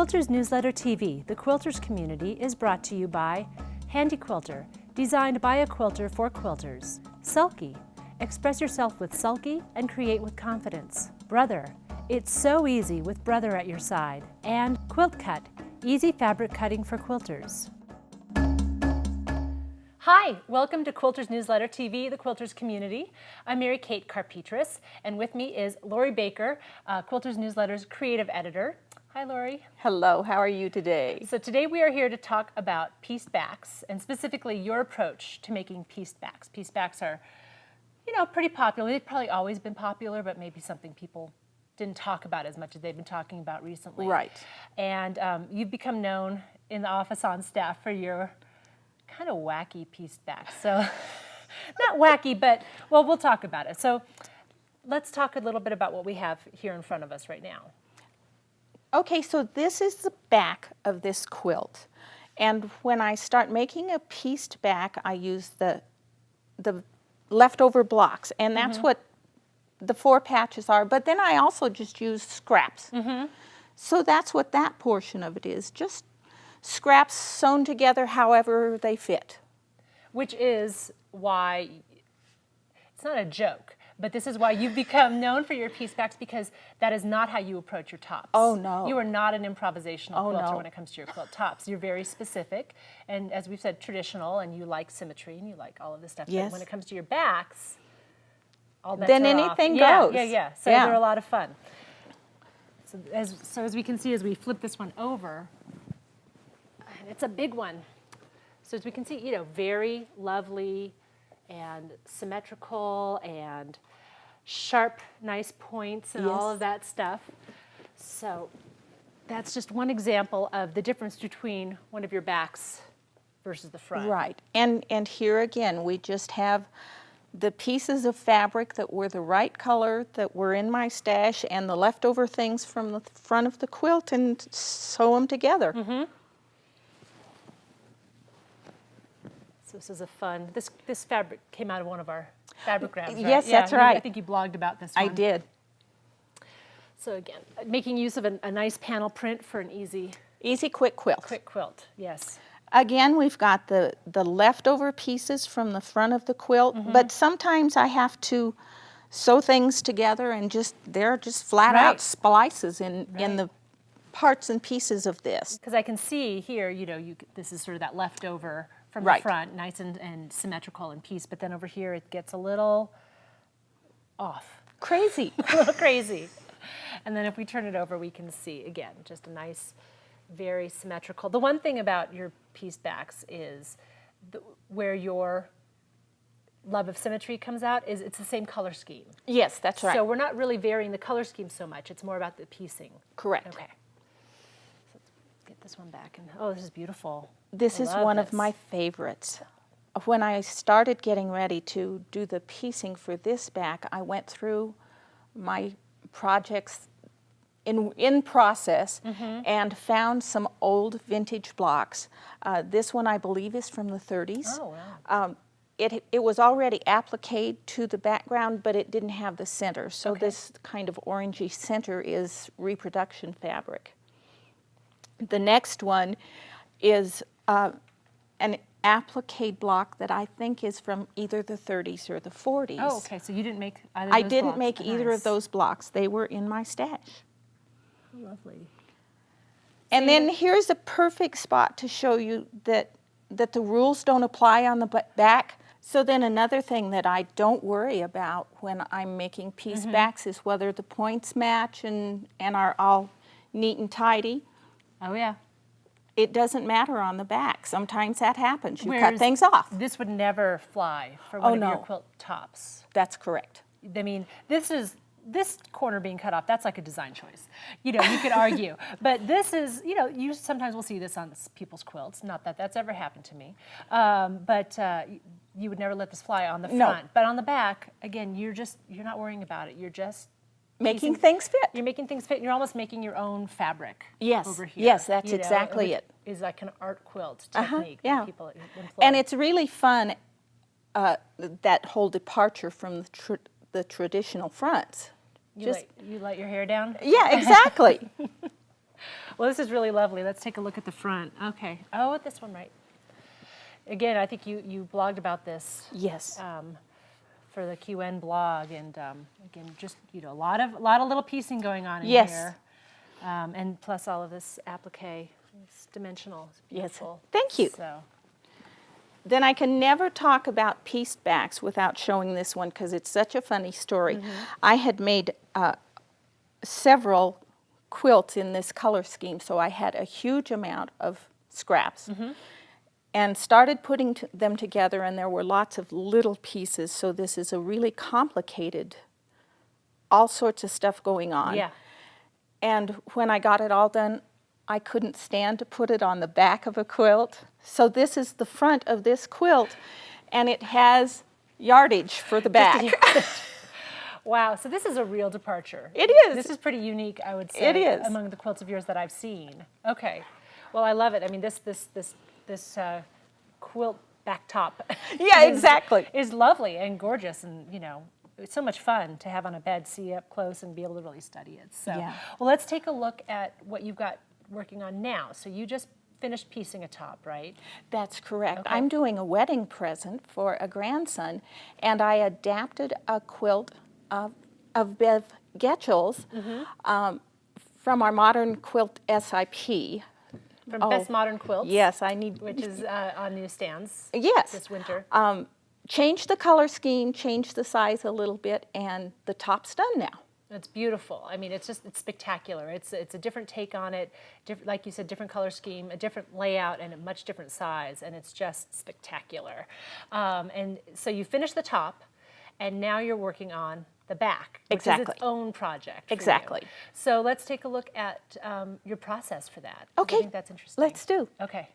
Quilters Newsletter TV, the Quilters community, is brought to you by Handy Quilter, designed by a quilter for quilters. Sulky, express yourself with Sulky and create with confidence. Brother, it's so easy with Brother at your side. And Quilt Cut, easy fabric cutting for quilters. Hi, welcome to Quilters Newsletter TV, the Quilters community. I'm Mary Kate Karr-Petras, and with me is Lori Baker, Quilters Newsletter's creative editor. Hi, Lori. Hello, how are you today? So today we are here to talk about pieced backs, and specifically your approach to making pieced backs. Pieced backs are, pretty popular. They've probably always been popular, but maybe something people didn't talk about as much as they've been talking about recently. Right. And you've become known in the office on staff for your kind of wacky pieced backs. So, not wacky, but, well, we'll talk about it. So let's talk a little bit about what we have here in front of us right now. Okay, so this is the back of this quilt. And when I start making a pieced back, I use the leftover blocks, and that's what the 4 patches are. But then I also just use scraps. So that's what that portion of it is, just scraps sewn together however they fit. Which is why, it's not a joke, but this is why you've become known for your pieced backs, because that is not how you approach your tops. Oh, no. You are not an improvisational quilter no. when it comes to your quilt tops. You're very specific, and as we've said, traditional, and you like symmetry, and you like all of this stuff. Yes. But when it comes to your backs, all bets Then are anything off. goes. Yeah. So they're a lot of fun. So as we can see, as we flip this one over, and it's a big one. So as we can see, very lovely and symmetrical and sharp, nice points and all of that stuff. So that's just one example of the difference between one of your backs versus the front. Right, and here again, we just have the pieces of fabric that were the right color that were in my stash and the leftover things from the front of the quilt and sew them together. So this is a fun, this fabric came out of one of our fabric grabs, right? Yes, that's right. I think you blogged about this one. I did. So again, making use of a nice panel print for an easy, quick quilt. quick quilt, yes. Again, we've got the leftover pieces from the front of the quilt, but sometimes I have to sew things together and they're just flat out splices in the parts and pieces of this. Because I can see here, this is sort of that leftover from the front, nice and symmetrical in piece, but then over here it gets a little off. Crazy. A little crazy. And then if we turn it over, we can see, again, just a nice, very symmetrical. The one thing about your pieced backs is where your love of symmetry comes out is it's the same color scheme. Yes, that's right. So we're not really varying the color scheme so much. It's more about the piecing. Correct. Okay. So let's get this one back. And oh, this is beautiful. This is one of my favorites. When I started getting ready to do the piecing for this back, I went through my projects in process and found some old vintage blocks. This one I believe is from the 30s. Oh, wow. It was already appliqued to the background, but it didn't have the center. So this kind of orangey center is reproduction fabric. The next one is an applique block that I think is from either the 30s or the 40s. Oh, okay. So you didn't make either of those I didn't blocks. make either of those blocks. They were in my stash. Lovely. And then here's a perfect spot to show you that the rules don't apply on the back. So then another thing that I don't worry about when I'm making pieced backs is whether the points match and are all neat and tidy. Oh, yeah. It doesn't matter on the back. Sometimes that happens. You cut things off. This would never fly for one of your quilt tops. That's correct. I mean, this corner being cut off, that's like a design choice. You could argue. But this is, you sometimes will see this on people's quilts. Not that that's ever happened to me. But you would never let this fly on the front. No. But on the back, again, you're not worrying about it. You're just Making things fit. You're making things fit, and you're almost making your own fabric over here. Yes, that's exactly it. Is like an art quilt technique that people employ. And it's really fun, that whole departure from the traditional fronts. You let your hair down? Yeah, exactly. Well, this is really lovely. Let's take a look at the front. Okay. Oh, this one, right. Again, I think you blogged about this Yes. for the QN blog, and again, just a lot of little piecing going on in Yes. here, and plus all of this applique. It's dimensional. It's Yes. beautiful. Thank you. So, Then I can never talk about pieced backs without showing this one because it's such a funny story. I had made several quilts in this color scheme, so I had a huge amount of scraps. And started putting them together, and there were lots of little pieces, so this is a really complicated, all sorts of stuff going on. yeah. And when I got it all done, I couldn't stand to put it on the back of a quilt. So this is the front of this quilt, and it has yardage for the back. Wow, so this is a real departure. It is. This is pretty unique, I would say. It is. Among the quilts of yours that I've seen. Okay. Well, I love it. I mean, this quilt back top. Yeah, exactly. Is lovely and gorgeous, and it's so much fun to have on a bed, see up close, and be able to really study it. So, Yeah. well, let's take a look at what you've got working on now. So you just finished piecing a top, right? That's correct. Okay. I'm doing a wedding present for a grandson, and I adapted a quilt of Bev Getchell's from our modern quilt SIP. From Best Modern Quilts. Yes, I need. Which is on newsstands. Yes. This winter. Changed the color scheme, changed the size a little bit, and the top's done now. It's beautiful. I mean, it's spectacular. It's a different take on it, like you said, different color scheme, a different layout, and a much different size, and it's just spectacular. And so you finished the top, and now you're working on the back, which is Exactly. its own project. For you. Exactly. So let's take a look at your process for that. 'Cause Okay. I think that's interesting. Let's do. Okay.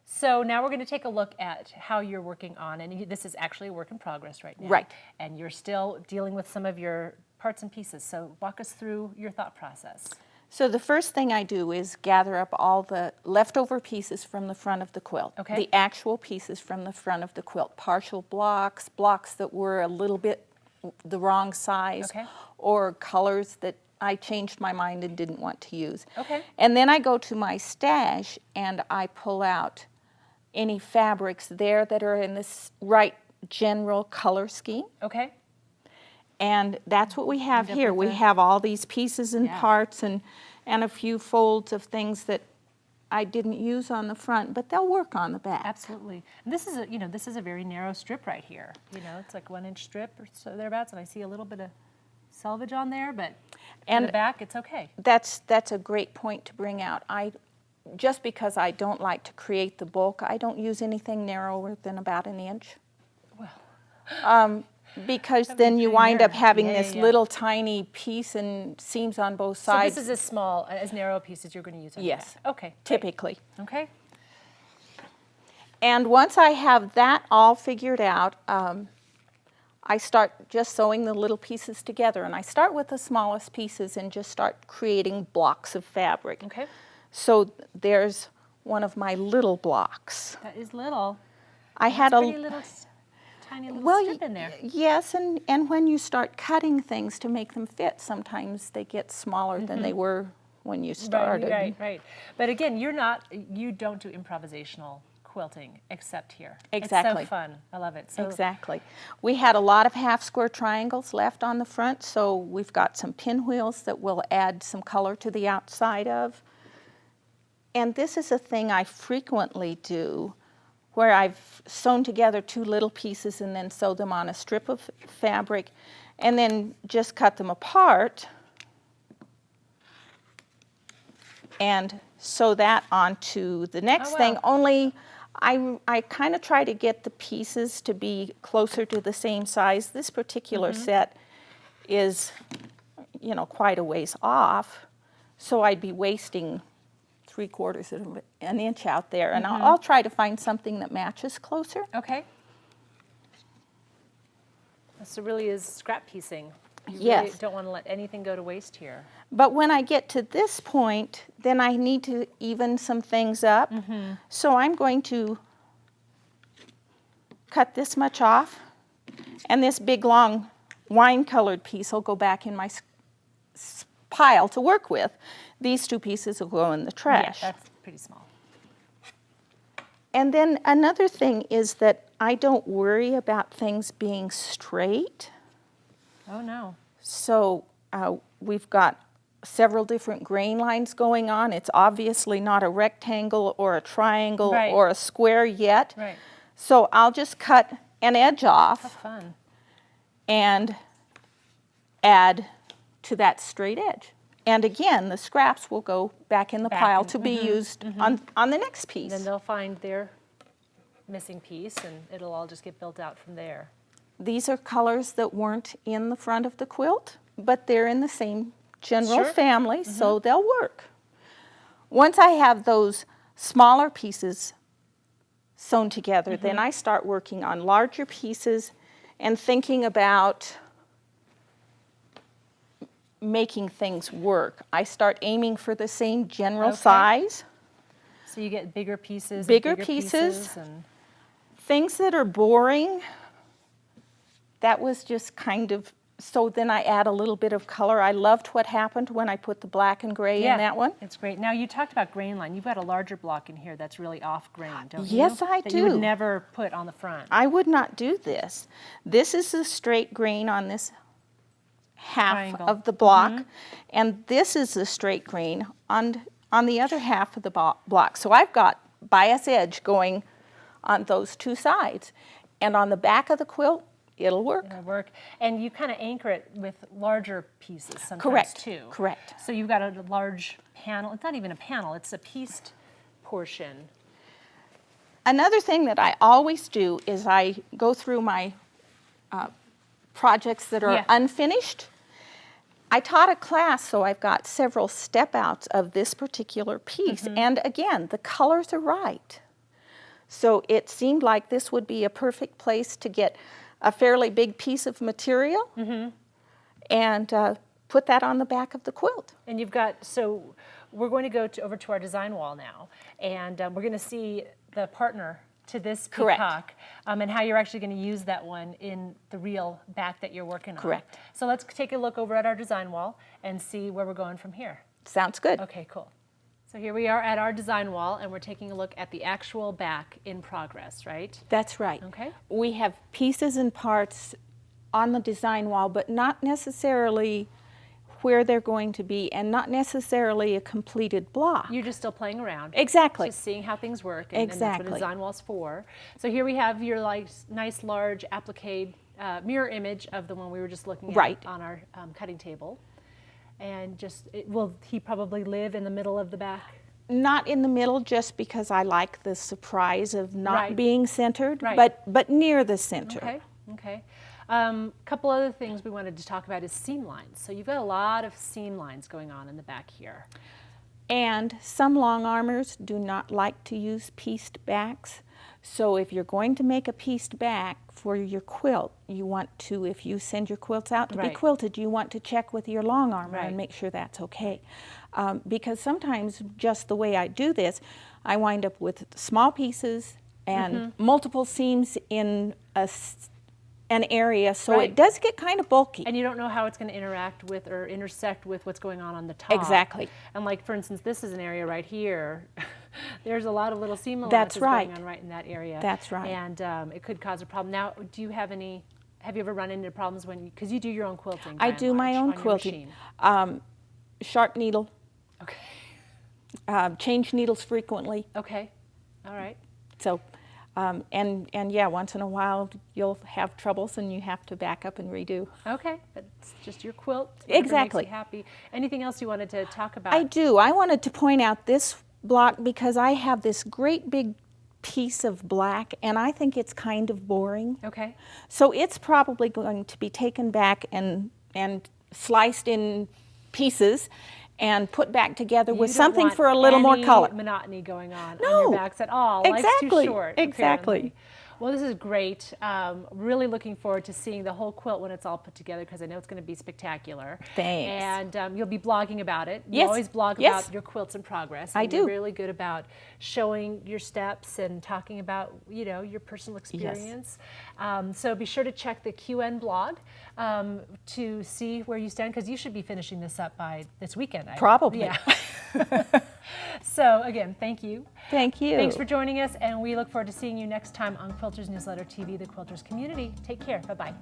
So now we're going to take a look at how you're working on, and this is actually a work in progress right now. Right. And you're still dealing with some of your parts and pieces. So walk us through your thought process. So the first thing I do is gather up all the leftover pieces from the front of the quilt. Okay. The actual pieces from the front of the quilt. Partial blocks, blocks that were a little bit the wrong size, Okay. or colors that I changed my mind and didn't want to use. Okay. And then I go to my stash and I pull out any fabrics there that are in this right general color scheme. Okay. And that's what we have End up here. with We a- have all these pieces and Yeah. parts and a few folds of things that I didn't use on the front, but they'll work on the back. Absolutely. And this is a very narrow strip right here. It's like 1-inch strip or so thereabouts, and I see a little bit of selvage on there, but in the And- back, it's okay. That's a great point to bring out. Just because I don't like to create the bulk, I don't use anything narrower than about 1 inch. Well, Because That'd be then you pretty wind up narrow. having Yeah, this yeah. little tiny piece and seams on both so sides. this is as narrow a piece as you're going to use on Yes. the back. Okay. great. Typically. Okay. And once I have that all figured out, I start just sewing the little pieces together. And I start with the smallest pieces and just start creating blocks of fabric. Okay. So there's one of my little blocks. That is little. I had That's a pretty little, tiny little well, strip in there. yes, and when you start cutting things to make them fit, sometimes they get smaller than they were when you started. Right. But again, you don't do improvisational quilting except here. Exactly. It's so fun. I love it. So Exactly. We had a lot of half square triangles left on the front, so we've got some pinwheels that will add some color to the outside of. And this is a thing I frequently do, where I've sewn together 2 little pieces and then sew them on a strip of fabric and then just cut them apart and sew that onto the next wow. thing, only I kind of try to get the pieces to be closer to the same size. This particular set is, quite a ways off, so I'd be wasting 3/4 of an inch out there, and I'll try to find something that matches closer. Okay. So it really is scrap piecing. You Yes. really don't want to let anything go to waste here. But when I get to this point, then I need to even some things up. So I'm going to cut this much off, and this big long wine-colored piece will go back in my pile to work with. These 2 pieces will go in the trash. Yeah, that's pretty small. And then another thing is that I don't worry about things being straight. Oh, no. So we've got several different grain lines going on. It's obviously not a rectangle or a triangle Right. or a square yet. Right. So I'll just cut an edge How off fun. and add to that straight edge. And again, the scraps will go back in the pile to be used on the next piece. Then they'll find their missing piece, and it'll all just get built out from there. These are colors that weren't in the front of the quilt, but they're in the same general Sure. family, so they'll work. Once I have those smaller pieces sewn together, then I start working on larger pieces and thinking about making things work. I start aiming for the same general Okay. size. So you get bigger pieces, Bigger and bigger pieces. and Things that are boring, that was just kind of, so then I add a little bit of color. I loved what happened when I put the black and gray in that one. It's great. Now you talked about grain line. You've got a larger block in here that's really off grain, don't you? Yes, I That you would do. never put on the front. I would not do this. This is the straight grain on this half Triangle. of the block, and this is the straight grain on the other half of the block. So I've got bias edge going on those 2 sides. And on the back of the quilt, it'll work. It'll work. And you kind of anchor it with larger pieces sometimes Correct, too. correct. So you've got a large panel. It's not even a panel, it's a pieced portion. Another thing that I always do is I go through my projects that are Yeah. unfinished. I taught a class, so I've got several step outs of this particular piece. And again, the colors are right. So it seemed like this would be a perfect place to get a fairly big piece of material and put that on the back of the quilt. And you've got, so we're going to go over to our design wall now, and we're going to see the partner to this Correct. peacock, and how you're actually going to use that one in the real back that you're working on. Correct. So let's take a look over at our design wall and see where we're going from here. Sounds good. Okay, cool. So here we are at our design wall, and we're taking a look at the actual back in progress, right? That's right. Okay. We have pieces and parts on the design wall, but not necessarily where they're going to be, and not necessarily a completed block. You're just still playing around. Exactly. Just seeing how things work, and that's Exactly. what a design wall's for. So here we have your nice large applique mirror image of the one we were just looking Right. at on our cutting table. And just, will he probably live in the middle of the back? Not in the middle, just because I like the surprise of not Right. being centered, Right. but near the center. Okay, okay. Couple other things we wanted to talk about is seam lines. So you've got a lot of seam lines going on in the back here. And some long armors do not like to use pieced backs. So if you're going to make a pieced back for your quilt, you want to, if you send your quilts out to be Right. quilted, you want to check with your long armor Right. and make sure that's okay. Because sometimes, just the way I do this, I wind up with small pieces and multiple seams in an area, so Right. it does get kind of bulky. And you don't know how it's going to interact with or intersect with what's going on the top. Exactly. And like, for instance, this is an area right here. There's a lot of little seam That's allowances right. going on right in that area. That's right. And it could cause a problem. Now, do you have any, have you ever run into problems when, because you do your own quilting? by I and do my large, own on your quilting. machine. Sharp needle, Okay. change needles frequently. Okay. All right. So, and yeah, once in a while you'll have troubles and you have to back up and redo. Okay. That's just your quilt. Whatever Exactly. Makes you happy. Anything else you wanted to talk about? I do. I wanted to point out this block because I have this great big piece of black and I think it's kind of boring. Okay. So it's probably going to be taken back and sliced in pieces and put back together with You don't something want for a little more any color. monotony going on No. your backs at all. Life's Exactly. too short. Exactly. Apparently. Well, this is great. Really looking forward to seeing the whole quilt when it's all put together, because I know it's going to be spectacular. Thanks. And you'll be blogging about it. You Yes. always blog Yes. about your quilts in progress. I And do. You're really good about showing your steps and talking about, your personal experience. So be sure to check the QN blog to see where you stand, because you should be finishing this up by this weekend. Probably. Yeah. So again, thank you. Thank you. Thanks for joining us, and we look forward to seeing you next time on Quilters Newsletter TV, the Quilters community. Take care. Bye-bye.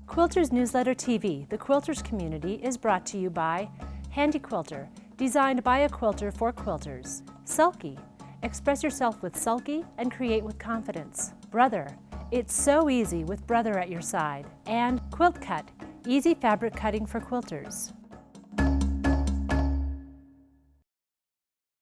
Quilters Newsletter TV, the Quilters community, is brought to you by Handy Quilter, designed by a quilter for quilters. Sulky, express yourself with Sulky and create with confidence. Brother, it's so easy with Brother at your side. And Quilt Cut, easy fabric cutting for quilters.